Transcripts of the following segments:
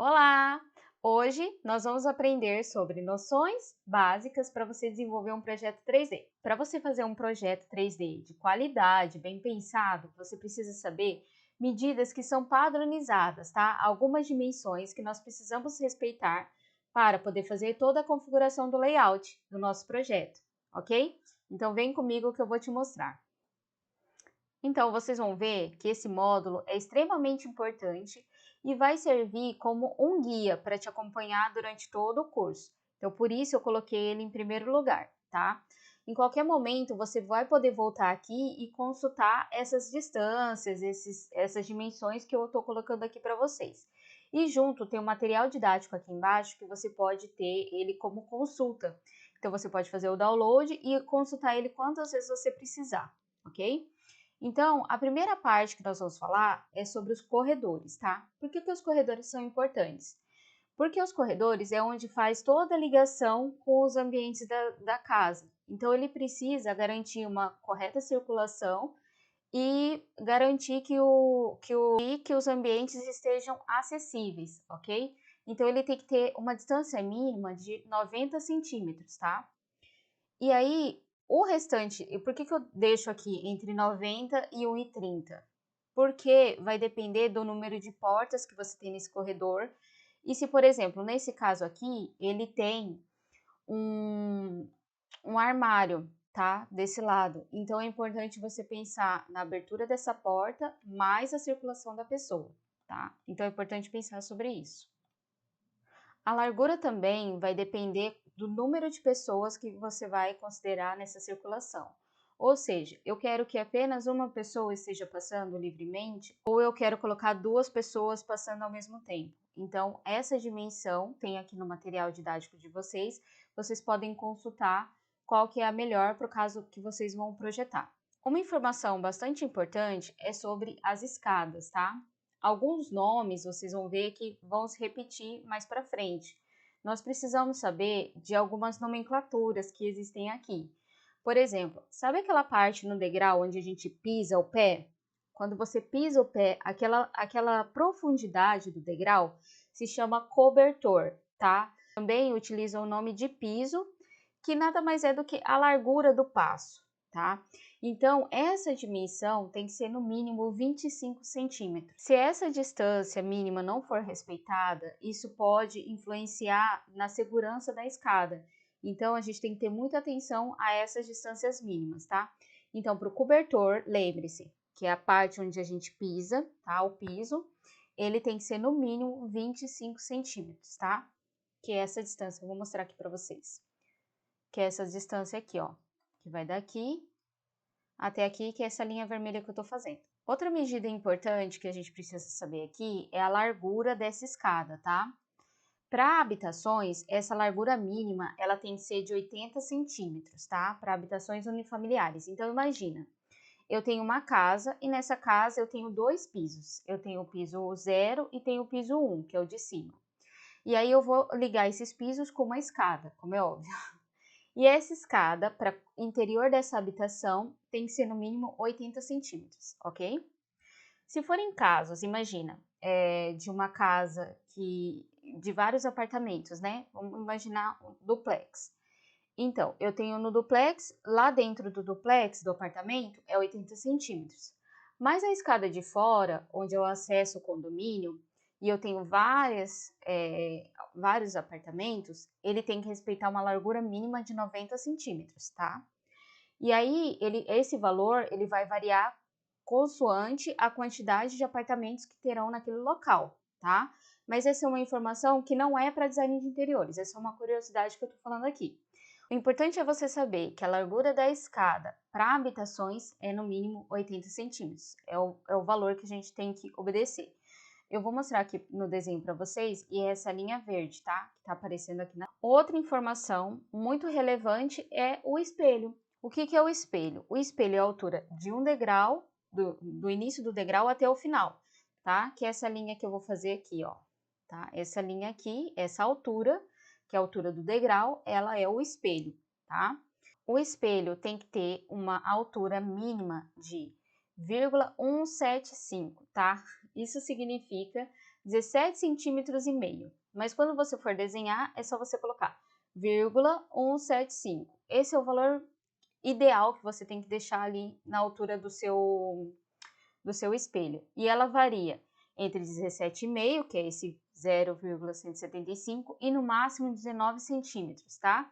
Olá! Hoje nós vamos aprender sobre noções básicas para você desenvolver um projeto 3D. Para você fazer um projeto 3D de qualidade, bem pensado, você precisa saber medidas que são padronizadas, tá? Algumas dimensões que nós precisamos respeitar para poder fazer toda a configuração do layout do nosso projeto, ok? Então vem comigo que eu vou te mostrar. Então, vocês vão ver que esse módulo é extremamente importante e vai servir como um guia para te acompanhar durante todo o curso. Então, por isso eu coloquei ele em primeiro lugar, tá? Em qualquer momento, você vai poder voltar aqui e consultar essas distâncias, essas dimensões que eu estou colocando aqui para vocês. E junto tem um material didático aqui embaixo que você pode ter ele como consulta. Então, você pode fazer o download e consultar ele quantas vezes você precisar, ok? Então, a primeira parte que nós vamos falar é sobre os corredores, tá? Por que os corredores são importantes? Porque os corredores é onde faz toda a ligação com os ambientes da casa. Então, ele precisa garantir uma correta circulação e garantir que os ambientes estejam acessíveis, ok? Então, ele tem que ter uma distância mínima de 90 centímetros, tá? E aí, o restante, e por que eu deixo aqui entre 90 e 1,30? Porque vai depender do número de portas que você tem nesse corredor. E se, por exemplo, nesse caso aqui, ele tem um armário, tá? Desse lado. Então, é importante você pensar na abertura dessa porta, mais a circulação da pessoa, tá? Então, é importante pensar sobre isso. A largura também vai depender do número de pessoas que você vai considerar nessa circulação. Ou seja, eu quero que apenas uma pessoa esteja passando livremente, ou eu quero colocar duas pessoas passando ao mesmo tempo. Então, essa dimensão tem aqui no material didático de vocês podem consultar qual que é a melhor para o caso que vocês vão projetar. Uma informação bastante importante é sobre as escadas, tá? Alguns nomes vocês vão ver que vão se repetir mais para frente. Nós precisamos saber de algumas nomenclaturas que existem aqui. Por exemplo, sabe aquela parte no degrau onde a gente pisa o pé? Quando você pisa o pé, aquela profundidade do degrau se chama cobertor, tá? Também utiliza o nome de piso, que nada mais é do que a largura do passo, tá? Então, essa dimensão tem que ser no mínimo 25 centímetros. Se essa distância mínima não for respeitada, isso pode influenciar na segurança da escada. Então, a gente tem que ter muita atenção a essas distâncias mínimas, tá? Então, para o cobertor, lembre-se que é a parte onde a gente pisa, tá? O piso, ele tem que ser no mínimo 25 centímetros, tá? Que é essa distância, eu vou mostrar aqui para vocês. Que é essa distância aqui, ó, que vai daqui até aqui, que é essa linha vermelha que eu tô fazendo. Outra medida importante que a gente precisa saber aqui é a largura dessa escada, tá? Para habitações, essa largura mínima, ela tem que ser de 80 centímetros, tá? Para habitações unifamiliares. Então, imagina, eu tenho uma casa e nessa casa eu tenho dois pisos. Eu tenho o piso 0 e tenho o piso 1, que é o de cima. E aí eu vou ligar esses pisos com uma escada, como é óbvio. E essa escada, para o interior dessa habitação, tem que ser no mínimo 80 centímetros, ok? Se for em casos, imagina, de uma casa de vários apartamentos, né? Vamos imaginar um duplex. Então, eu tenho no duplex, lá dentro do duplex, do apartamento, é 80 centímetros. Mas a escada de fora, onde eu acesso o condomínio, e eu tenho vários apartamentos, ele tem que respeitar uma largura mínima de 90 centímetros, tá? E aí, esse valor, ele vai variar consoante a quantidade de apartamentos que terão naquele local, tá? Mas essa é uma informação que não é para design de interiores, essa é uma curiosidade que eu tô falando aqui. O importante é você saber que a largura da escada para habitações é no mínimo 80 centímetros. É o valor que a gente tem que obedecer. Eu vou mostrar aqui no desenho para vocês e é essa linha verde, tá? Que tá aparecendo aqui. Outra informação muito relevante é o espelho. O que é o espelho? O espelho é a altura de um degrau, do início do degrau até o final, tá? Que é essa linha que eu vou fazer aqui, ó. Tá? Essa linha aqui, essa altura, que é a altura do degrau, ela é o espelho, tá? O espelho tem que ter uma altura mínima de 0,175, tá? Isso significa 17,5 centímetros. Mas quando você for desenhar, é só você colocar 0,175. Esse é o valor ideal que você tem que deixar ali na altura do seu espelho. E ela varia entre 17,5, que é esse 0,175, e no máximo 19 centímetros, tá?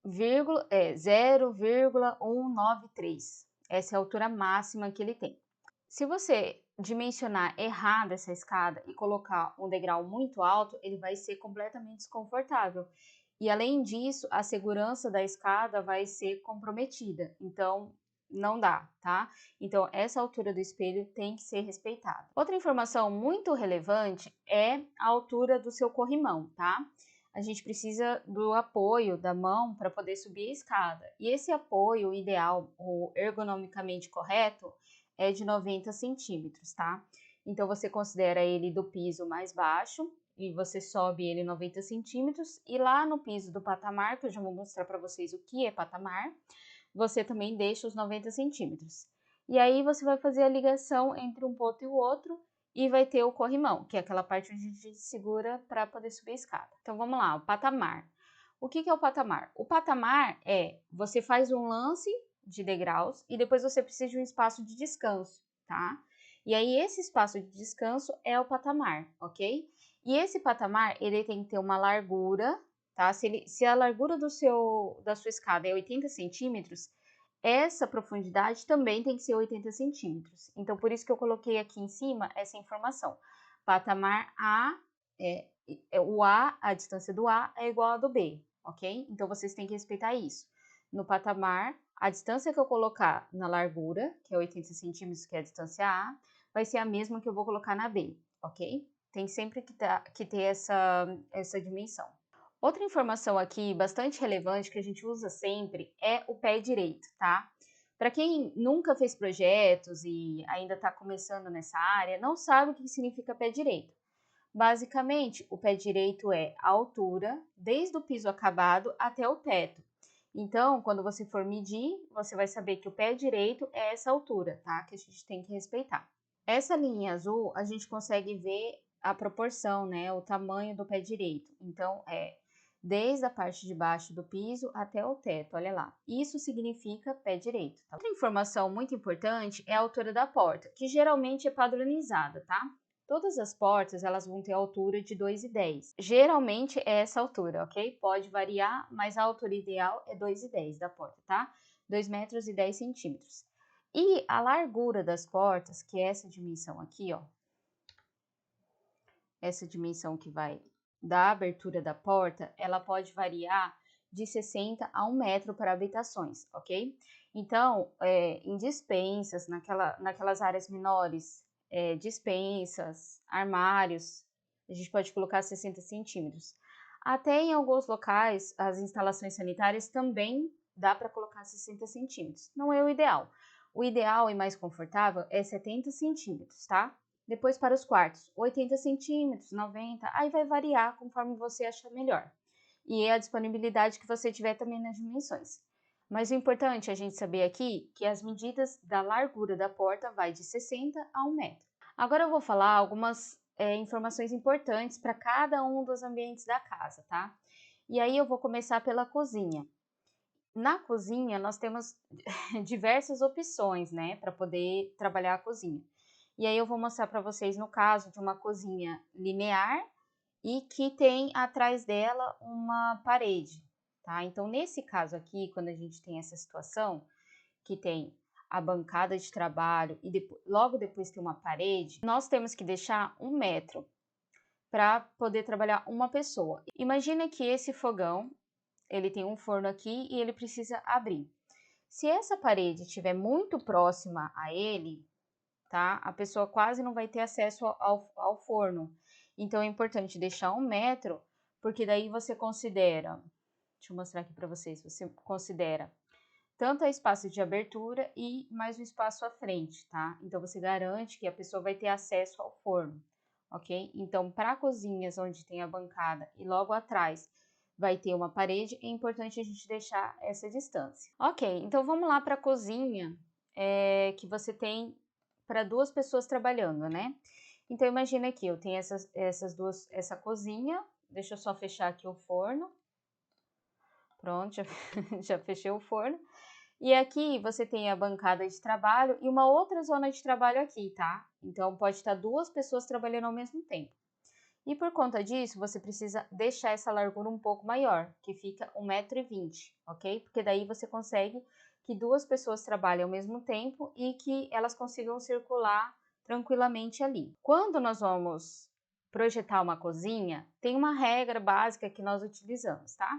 0,193. Essa é a altura máxima que ele tem. Se você dimensionar errado essa escada e colocar um degrau muito alto, ele vai ser completamente desconfortável. E além disso, a segurança da escada vai ser comprometida. Então, não dá, tá? Então, essa altura do espelho tem que ser respeitada. Outra informação muito relevante é a altura do seu corrimão, tá? A gente precisa do apoio da mão para poder subir a escada. E esse apoio ideal, ou ergonomicamente correto, é de 90 centímetros, tá? Então, você considera ele do piso mais baixo e você sobe ele 90 centímetros. E lá no piso do patamar, que eu já vou mostrar para vocês o que é patamar, você também deixa os 90 centímetros. E aí, você vai fazer a ligação entre um ponto e o outro e vai ter o corrimão, que é aquela parte onde a gente segura para poder subir a escada. Então, vamos lá, o patamar. O que é o patamar? O patamar é, você faz um lance de degraus e depois você precisa de um espaço de descanso, tá? E aí, esse espaço de descanso é o patamar, ok? E esse patamar, ele tem que ter uma largura, tá? Se a largura da sua escada é 80 centímetros, essa profundidade também tem que ser 80 centímetros. Então, por isso que eu coloquei aqui em cima essa informação. Patamar A, a distância do A é igual a do B, ok? Então, vocês têm que respeitar isso. No patamar, a distância que eu colocar na largura, que é 80 centímetros, que é a distância A, vai ser a mesma que eu vou colocar na B, ok? Tem sempre que ter essa dimensão. Outra informação aqui bastante relevante que a gente usa sempre é o pé direito, tá? Para quem nunca fez projetos e ainda está começando nessa área, não sabe o que significa pé direito. Basicamente, o pé direito é a altura desde o piso acabado até o teto. Então, quando você for medir, você vai saber que o pé direito é essa altura, tá? Que a gente tem que respeitar. Essa linha azul, a gente consegue ver a proporção, né? O tamanho do pé direito. Então, desde a parte de baixo do piso até o teto, olha lá. Isso significa pé direito. Tá? Outra informação muito importante é a altura da porta, que geralmente é padronizada, tá? Todas as portas, elas vão ter a altura de 2,10. Geralmente é essa altura, ok? Pode variar, mas a altura ideal é 2,10 da porta, tá? 2 metros e 10 centímetros. E a largura das portas, que é essa dimensão aqui, ó. Essa dimensão que vai da abertura da porta, ela pode variar de 60 a 1 metro para habitações, ok? Então, em dispensas, naquelas áreas menores, dispensas, armários, a gente pode colocar 60 centímetros. Até em alguns locais, as instalações sanitárias também dá para colocar 60 centímetros. Não é o ideal. O ideal e mais confortável é 70 centímetros, tá? Depois para os quartos, 80 centímetros, 90, aí vai variar conforme você achar melhor. E é a disponibilidade que você tiver também nas dimensões. Mas o importante é a gente saber aqui que as medidas da largura da porta vai de 60 a 1 metro. Agora eu vou falar algumas informações importantes para cada um dos ambientes da casa, tá? E aí eu vou começar pela cozinha. Na cozinha nós temos diversas opções, né, para poder trabalhar a cozinha. E aí eu vou mostrar para vocês no caso de uma cozinha linear e que tem atrás dela uma parede, tá? Então, nesse caso aqui, quando a gente tem essa situação, que tem a bancada de trabalho e logo depois tem uma parede, nós temos que deixar 1 metro para poder trabalhar uma pessoa. Imagina que esse fogão, ele tem um forno aqui e ele precisa abrir. Se essa parede estiver muito próxima a ele, tá? A pessoa quase não vai ter acesso ao forno. Então, é importante deixar 1 metro, porque daí você considera, deixa eu mostrar aqui para vocês, você considera tanto o espaço de abertura e mais um espaço à frente, tá? Então, você garante que a pessoa vai ter acesso ao forno, ok? Então, para cozinhas onde tem a bancada e logo atrás vai ter uma parede, é importante a gente deixar essa distância. Ok, então vamos lá para a cozinha que você tem para 2 pessoas trabalhando, né? Então, imagina aqui, eu tenho essas duas, essa cozinha, deixa eu só fechar aqui o forno. Pronto, já fechei o forno. E aqui você tem a bancada de trabalho e uma outra zona de trabalho aqui, tá? Então, pode estar duas pessoas trabalhando ao mesmo tempo. E por conta disso, você precisa deixar essa largura um pouco maior, que fica 1,20 m, ok? Porque daí você consegue que duas pessoas trabalhem ao mesmo tempo e que elas consigam circular tranquilamente ali. Quando nós vamos projetar uma cozinha, tem uma regra básica que nós utilizamos, tá?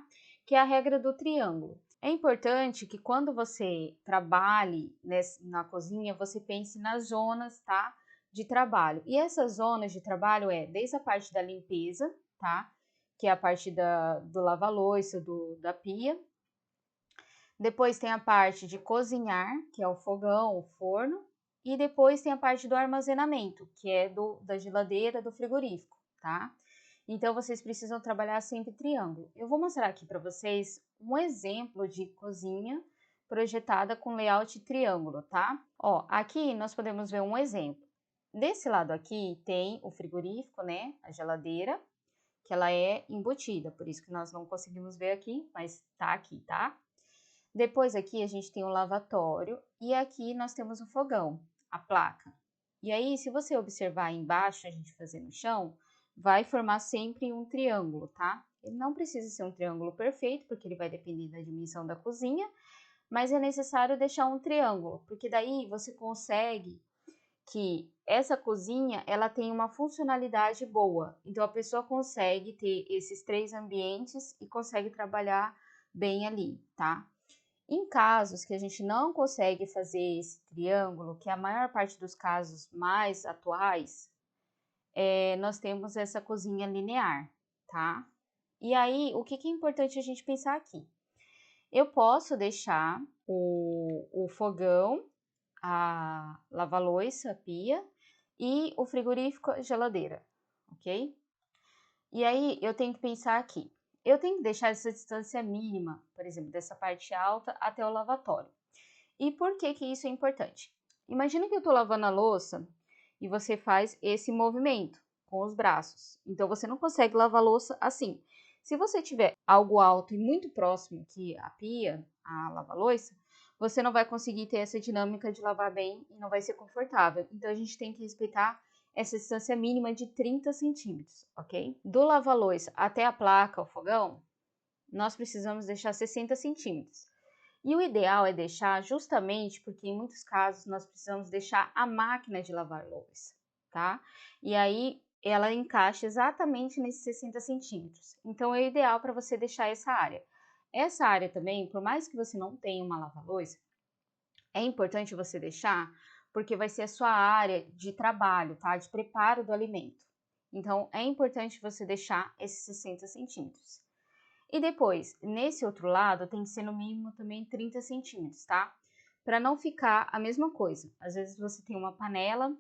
Que é a regra do triângulo. É importante que quando você trabalhe na cozinha, você pense nas zonas, tá? De trabalho. E essas zonas de trabalho desde a parte da limpeza, tá? Que é a parte do lava-louça, da pia. Depois tem a parte de cozinhar, que é o fogão, o forno. E depois tem a parte do armazenamento, que é da geladeira, do frigorífico, tá? Então, vocês precisam trabalhar sempre triângulo. Eu vou mostrar aqui para vocês um exemplo de cozinha projetada com layout triângulo, tá? Ó, aqui nós podemos ver um exemplo. Desse lado aqui tem o frigorífico, né? A geladeira, que ela é embutida, por isso que nós não conseguimos ver aqui, mas tá aqui, tá? Depois aqui a gente tem o lavatório e aqui nós temos o fogão, a placa. E aí, se você observar embaixo, a gente fazer no chão, vai formar sempre um triângulo, tá? Ele não precisa ser um triângulo perfeito, porque ele vai depender da dimensão da cozinha, mas é necessário deixar um triângulo, porque daí você consegue que essa cozinha ela tem uma funcionalidade boa. Então a pessoa consegue ter esses três ambientes e consegue trabalhar bem ali, tá? Em casos que a gente não consegue fazer esse triângulo, que é a maior parte dos casos mais atuais, nós temos essa cozinha linear, tá? E aí, o que é importante a gente pensar aqui? Eu posso deixar o fogão, a lava-louça, a pia, e o frigorífico, a geladeira, ok? E aí, eu tenho que pensar aqui. Eu tenho que deixar essa distância mínima, por exemplo, dessa parte alta até o lavatório. E por que que isso é importante? Imagina que eu estou lavando a louça e você faz esse movimento com os braços. Então, você não consegue lavar a louça assim. Se você tiver algo alto e muito próximo que a pia, a lava-louça, você não vai conseguir ter essa dinâmica de lavar bem e não vai ser confortável. Então, a gente tem que respeitar essa distância mínima de 30 centímetros, ok? Do lava-louça até a placa, o fogão, nós precisamos deixar 60 centímetros. E o ideal é deixar justamente porque em muitos casos nós precisamos deixar a máquina de lavar louça, tá? E aí ela encaixa exatamente nesses 60 centímetros. Então é ideal para você deixar essa área. Essa área também, por mais que você não tenha uma lava-louça, é importante você deixar porque vai ser a sua área de trabalho, tá? De preparo do alimento. Então é importante você deixar esses 60 centímetros. E depois, nesse outro lado, tem que ser no mínimo também 30 centímetros, tá? Para não ficar a mesma coisa. Às vezes você tem uma panela,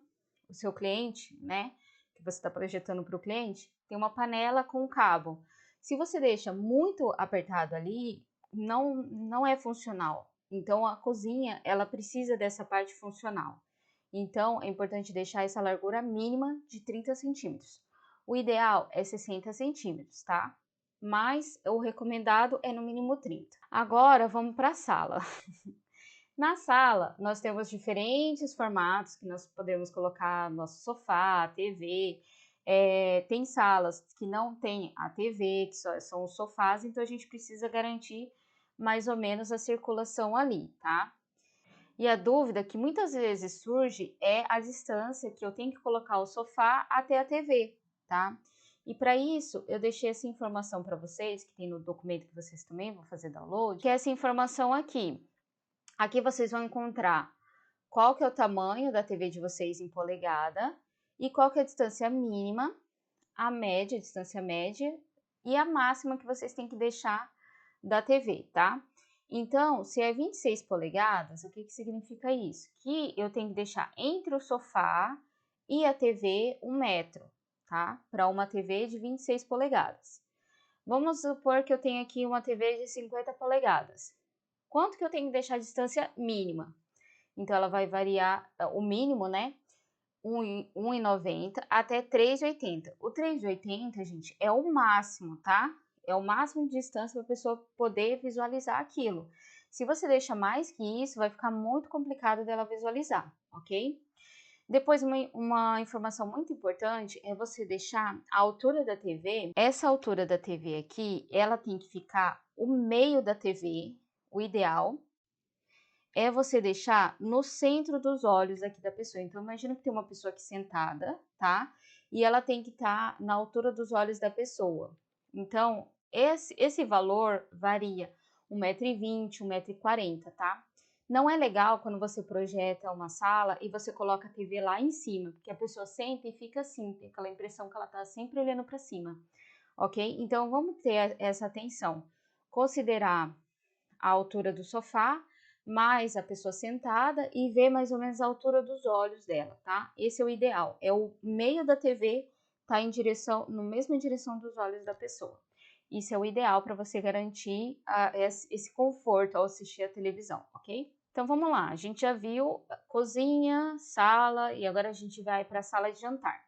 o seu cliente, né? Que você está projetando para o cliente, tem uma panela com cabo. Se você deixa muito apertado ali, não é funcional. Então, a cozinha, ela precisa dessa parte funcional. Então, é importante deixar essa largura mínima de 30 centímetros. O ideal é 60 centímetros, tá? Mas o recomendado é no mínimo 30. Agora vamos para a sala. Na sala, nós temos diferentes formatos que nós podemos colocar nosso sofá, TV. Tem salas que não tem a TV, que só são os sofás, então a gente precisa garantir mais ou menos a circulação ali, tá? E a dúvida que muitas vezes surge é a distância que eu tenho que colocar o sofá até a TV, tá? E para isso, eu deixei essa informação para vocês, que tem no documento que vocês também vão fazer download, que é essa informação aqui. Aqui vocês vão encontrar qual que é o tamanho da TV de vocês em polegada e qual que é a distância mínima, a média, a distância média e a máxima que vocês têm que deixar da TV, tá? Então, se é 26 polegadas, o que que significa isso? Que eu tenho que deixar entre o sofá e a TV 1 metro, tá? Para uma TV de 26 polegadas. Vamos supor que eu tenho aqui uma TV de 50 polegadas. Quanto que eu tenho que deixar a distância mínima? Então, ela vai variar, o mínimo, né? 1,90 até 3,80. O 3,80, gente, é o máximo, tá? É o máximo de distância para a pessoa poder visualizar aquilo. Se você deixa mais que isso, vai ficar muito complicado dela visualizar, ok? Depois, uma informação muito importante é você deixar a altura da TV. Essa altura da TV aqui, ela tem que ficar o meio da TV, o ideal é você deixar no centro dos olhos aqui da pessoa. Então, imagina que tem uma pessoa aqui sentada, tá? E ela tem que estar na altura dos olhos da pessoa. Então, esse valor varia 1,20 m, 1,40 m, tá? Não é legal quando você projeta uma sala e você coloca a TV lá em cima, porque a pessoa senta e fica assim, tem aquela impressão que ela tá sempre olhando para cima, ok? Então, vamos ter essa atenção. Considerar a altura do sofá, mais a pessoa sentada e ver mais ou menos a altura dos olhos dela, tá? Esse é o ideal. É o meio da TV tá em direção, na mesma direção dos olhos da pessoa. Isso é o ideal para você garantir esse conforto ao assistir a televisão, ok? Então vamos lá, a gente já viu cozinha, sala e agora a gente vai para a sala de jantar.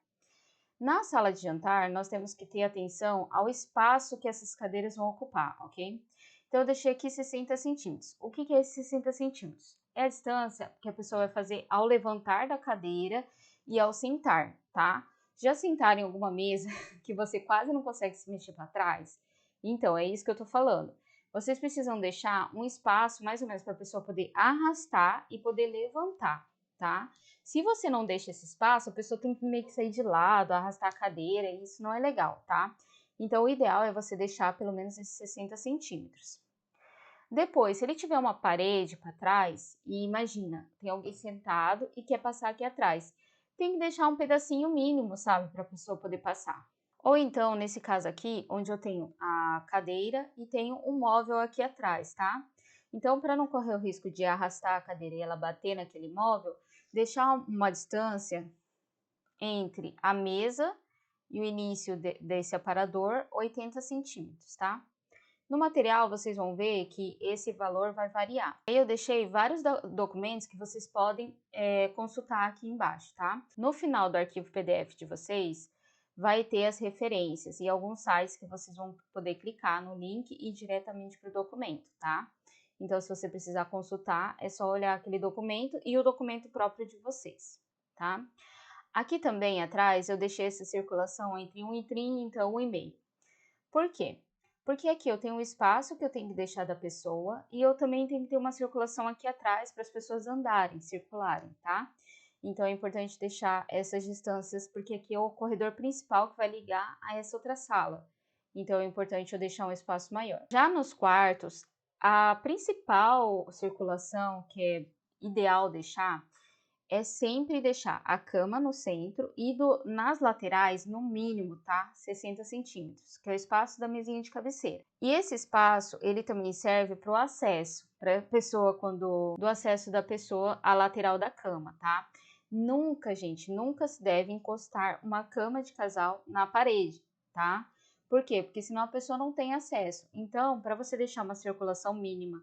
Na sala de jantar, nós temos que ter atenção ao espaço que essas cadeiras vão ocupar, ok? Então, eu deixei aqui 60 centímetros. O que é esses 60 centímetros? É a distância que a pessoa vai fazer ao levantar da cadeira e ao sentar, tá? Já sentaram em alguma mesa que você quase não consegue se mexer para trás? Então, é isso que eu tô falando. Vocês precisam deixar um espaço mais ou menos para a pessoa poder arrastar e poder levantar, tá? Se você não deixa esse espaço, a pessoa tem que meio que sair de lado, arrastar a cadeira, e isso não é legal, tá? Então, o ideal é você deixar pelo menos esses 60 centímetros. Depois, se ele tiver uma parede para trás, e imagina, tem alguém sentado e quer passar aqui atrás, tem que deixar um pedacinho mínimo, sabe, para a pessoa poder passar. Ou então, nesse caso aqui, onde eu tenho a cadeira e tenho um móvel aqui atrás, tá? Então, para não correr o risco de arrastar a cadeira e ela bater naquele móvel, deixar uma distância entre a mesa e o início desse aparador, 80 centímetros, tá? No material, vocês vão ver que esse valor vai variar. Eu deixei vários documentos que vocês podem consultar aqui embaixo, tá? No final do arquivo PDF de vocês, vai ter as referências e alguns sites que vocês vão poder clicar no link e ir diretamente para o documento, tá? Então, se você precisar consultar, é só olhar aquele documento e o documento próprio de vocês, tá? Aqui também atrás eu deixei essa circulação entre 1,30 e 1,5. Por quê? Porque aqui eu tenho um espaço que eu tenho que deixar da pessoa e eu também tenho que ter uma circulação aqui atrás para as pessoas andarem, circularem, tá? Então é importante deixar essas distâncias, porque aqui é o corredor principal que vai ligar a essa outra sala. Então é importante eu deixar um espaço maior. Já nos quartos, a principal circulação que é ideal deixar é sempre deixar a cama no centro e nas laterais, no mínimo, tá? 60 centímetros, que é o espaço da mesinha de cabeceira. E esse espaço, ele também serve para o acesso, para a pessoa, do acesso da pessoa à lateral da cama, tá? Nunca, gente, nunca se deve encostar uma cama de casal na parede, tá? Por quê? Porque senão a pessoa não tem acesso. Então, para você deixar uma circulação mínima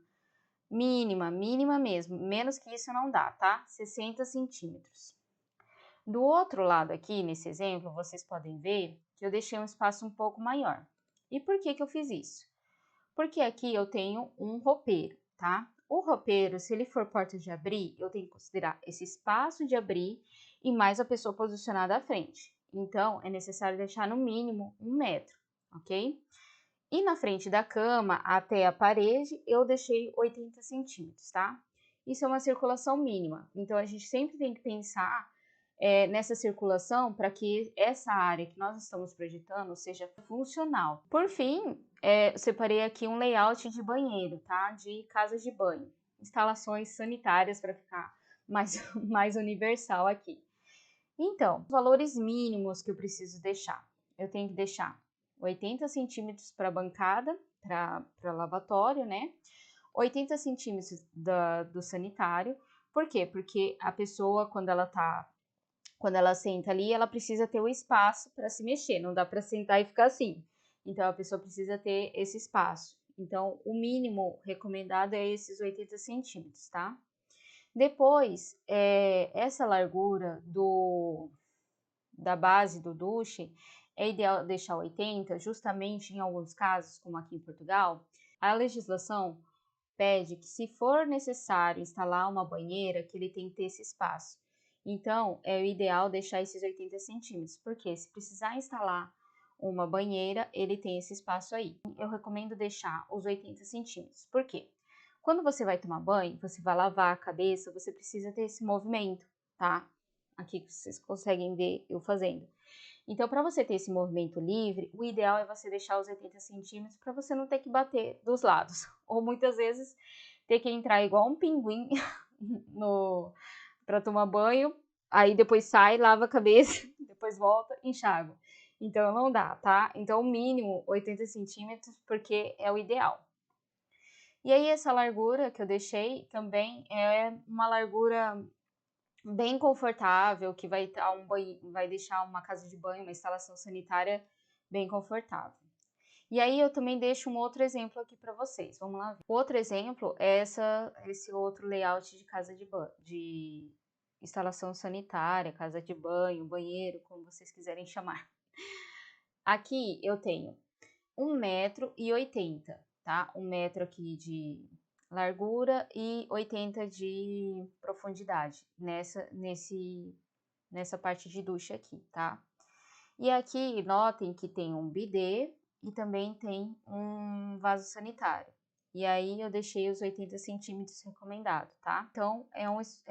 mínima mesmo, menos que isso não dá, tá? 60 centímetros. Do outro lado aqui, nesse exemplo, vocês podem ver que eu deixei um espaço um pouco maior. E por que eu fiz isso? Porque aqui eu tenho um roupeiro, tá? O roupeiro, se ele for porta de abrir, eu tenho que considerar esse espaço de abrir e mais a pessoa posicionada à frente. Então, é necessário deixar no mínimo 1 metro, ok? E na frente da cama até a parede eu deixei 80 centímetros, tá? Isso é uma circulação mínima, então a gente sempre tem que pensar nessa circulação para que essa área que nós estamos projetando seja funcional. Por fim, eu separei aqui um layout de banheiro, tá? De casas de banho, instalações sanitárias para ficar mais universal aqui. Então, os valores mínimos que eu preciso deixar. Eu tenho que deixar 80 centímetros para a bancada, para lavatório, né? 80 centímetros do sanitário. Por quê? Porque a pessoa, quando ela senta ali, ela precisa ter o espaço para se mexer. Não dá para sentar e ficar assim. Então, a pessoa precisa ter esse espaço. Então, o mínimo recomendado é esses 80 centímetros, tá? Depois, essa largura da base do duche, é ideal deixar 80, justamente em alguns casos, como aqui em Portugal, a legislação pede que, se for necessário instalar uma banheira, que ele tem que ter esse espaço. Então, é o ideal deixar esses 80 centímetros, porque se precisar instalar uma banheira, ele tem esse espaço aí. Eu recomendo deixar os 80 centímetros. Por quê? Quando você vai tomar banho, você vai lavar a cabeça, você precisa ter esse movimento, tá? Aqui vocês conseguem ver eu fazendo. Então, para você ter esse movimento livre, o ideal é você deixar os 80 centímetros para você não ter que bater dos lados. Ou muitas vezes ter que entrar igual um pinguim para tomar banho, aí depois sai, lava a cabeça, depois volta, enxágua. Então não dá, tá? Então, o mínimo 80 centímetros, porque é o ideal. E aí, essa largura que eu deixei também é uma largura bem confortável, que vai deixar uma casa de banho, uma instalação sanitária bem confortável. E aí eu também deixo um outro exemplo aqui para vocês. Vamos lá ver. O outro exemplo é esse outro layout de casa de banho, de instalação sanitária, casa de banho, banheiro, como vocês quiserem chamar. Aqui eu tenho 1,80 m, tá? 1 metro aqui de largura e 80 de profundidade nessa parte de ducha aqui, tá? E aqui notem que tem um bidê e também tem um vaso sanitário. E aí eu deixei os 80 centímetros recomendado, tá? Então é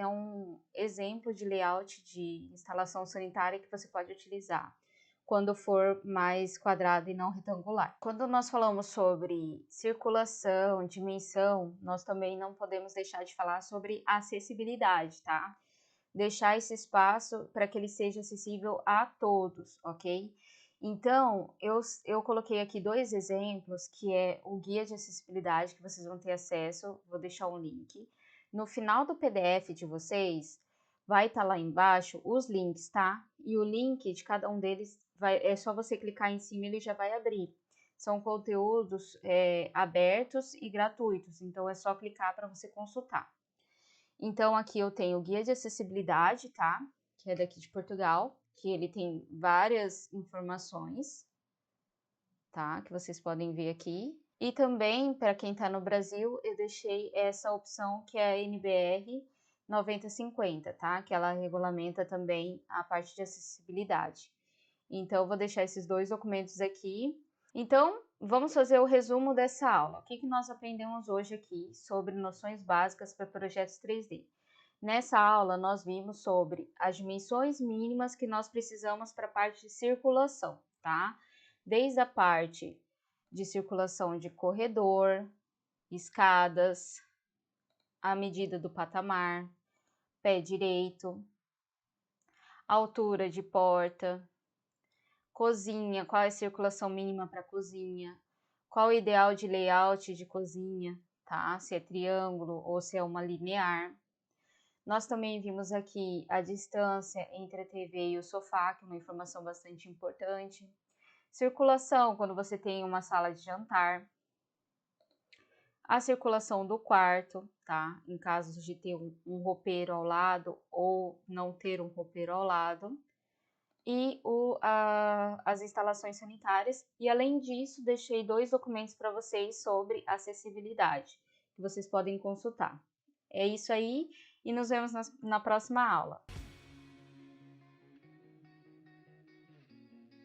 um exemplo de layout de instalação sanitária que você pode utilizar quando for mais quadrado e não retangular. Quando nós falamos sobre circulação, dimensão, nós também não podemos deixar de falar sobre acessibilidade, tá? Deixar esse espaço para que ele seja acessível a todos, ok? Então, eu coloquei aqui 2 exemplos, que é o guia de acessibilidade, que vocês vão ter acesso, vou deixar um link. No final do PDF de vocês, vai estar lá embaixo os links, tá? E o link de cada um deles, é só você clicar em cima e ele já vai abrir. São conteúdos abertos e gratuitos, então é só clicar para você consultar. Então, aqui eu tenho o guia de acessibilidade, tá? Que é daqui de Portugal, que ele tem várias informações, tá? Que vocês podem ver aqui. E também, para quem está no Brasil, eu deixei essa opção que é a NBR 9050, tá? Que ela regulamenta também a parte de acessibilidade. Então, eu vou deixar esses 2 documentos aqui. Então, vamos fazer o resumo dessa aula. O que nós aprendemos hoje aqui sobre noções básicas para projetos 3D? Nessa aula, nós vimos sobre as dimensões mínimas que nós precisamos para a parte de circulação, tá? Desde a parte de circulação de corredor, escadas, a medida do patamar, pé direito, altura de porta, cozinha, qual é a circulação mínima para a cozinha, qual o ideal de layout de cozinha, tá? Se é triângulo ou se é uma linear. Nós também vimos aqui a distância entre a TV e o sofá, que é uma informação bastante importante. Circulação, quando você tem uma sala de jantar. A circulação do quarto, tá? Em casos de ter um roupeiro ao lado ou não ter um roupeiro ao lado. E as instalações sanitárias. E além disso, deixei 2 documentos para vocês sobre acessibilidade, que vocês podem consultar. É isso aí e nos vemos na próxima aula.